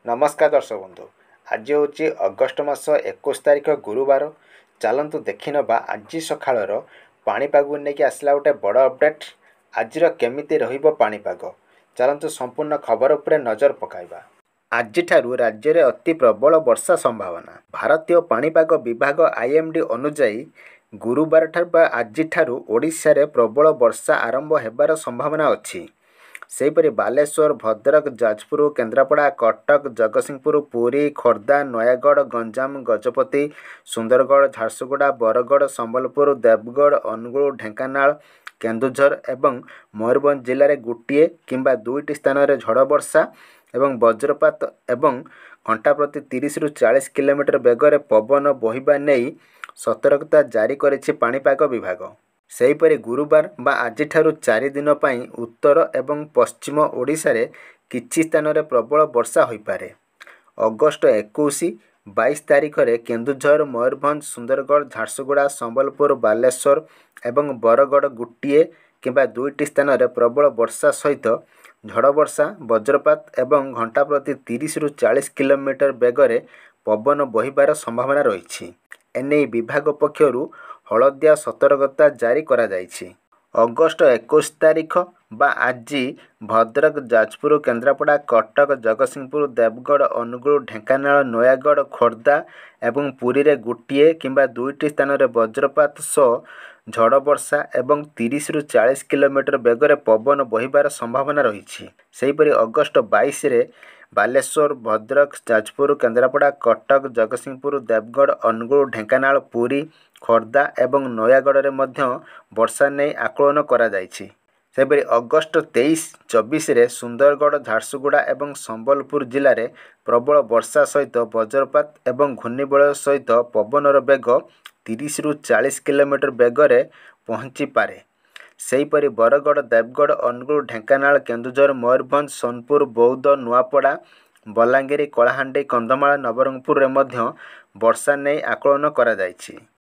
नमस्कार दर्शक बंधु। आज हूँ अगस्ट मास 21 तारिख गुरुवार। चलतु देखि नवा आज सकाळर पाणीपाग नहीं आसला गोटे बड़ अपडेट। आज केमिति रहिबो पाणीपाग, चलतु संपूर्ण खबर उपरे नजर पकाइबा। आज राज्य में अति प्रबल वर्षा संभावना। भारतीय पाणीपाग विभाग आईएमडी अनुजाई गुरुवार आज ओडिशा रे प्रबल वर्षा आरंभ होबार संभावना अछि। सेहीपरि बालेश्वर, भद्रक, जाजपुर, केन्द्रापड़ा, कटक, जगतसिंहपुर, पुरी, खोर्धा, नयागढ़, गंजाम, गजपति, सुंदरगढ़, झारसुगुड़ा, बरगढ़, संबलपुर, देवगढ़, अनुगुल, ढेंकानाल, केन्दुझर एवं मयूरभंज जिले में गोटे किंबा दुईटी स्थान में झड़ वर्षा एवं वज्रपात एवं घंटा प्रति 30 ରୁ 40 किलोमीटर बेगर पवन बहिबा नहीं सतर्कता जारी करिछि पाणीपाग विभाग। सेहीपरि गुरुवार बा आज 4 दिन पर उत्तर एवं पश्चिम ओडिशा रे किछि स्थान में प्रबल वर्षा होइपारे। अगस्ट 21-22 तारिख में केन्दुझर, मयूरभंज, सुंदरगढ़, झारसुगुड़ा, संबलपुर, बालेश्वर एवं बरगढ़ गोटे किंबा दुईटी स्थान में प्रबल वर्षा सहित झड़ वर्षा, वज्रपात एवं घंटा प्रति 30 ରୁ 40 किलोमीटर बेगर पवन बहिबार संभावना रही। एने विभाग पक्षरु हलदिया सतर्कता जारी करा जायछि। अगस्ट 21 तारिख बा आज भद्रक, जाजपुर, केन्द्रापड़ा, कटक, जगतसिंहपुर, देवगढ़, अनुगुल, ढेंकानाल, नयागढ़, खोर्धा एवं पुरी रे गोटे किंबा दुईटी स्थान में वज्रपात सह झड़ वर्षा एवं 30 ରୁ 40 किलोमीटर बेगर पवन बहिबार संभावना रही। सेहीपरि अगस्ट 22 रे बालेश्वर, भद्रक, जाजपुर, केन्द्रापड़ा, कटक, जगतसिंहपुर, देवगढ़, अनुगुल, ढेंकानाल, पुरी, खोर्धा एवं नयागढ़ रे मध्य वर्षा नहीं आकलन करा जायछि। सेहीपरि अगस्ट 23-24 रे सुंदरगढ़, झारसुगुड़ा एवं संबलपुर जिले में प्रबल वर्षा सहित वज्रपात एवं घूर्णिबलय सहित पवनर बेग 30 ରୁ 40 किलोमीटर बेगर पहुँची पारे। सेहीपरि बरगढ़, देवगढ़, अनुगुल, ढेंकानाल, केन्दुझर, मयूरभंज, सोनपुर, बौद्ध, नुआपड़ा, बलांगीर, कलाहांडी, कंधमाल, नवरंगपुर रे मध्य वर्षा नहीं आकलन करा जायछि।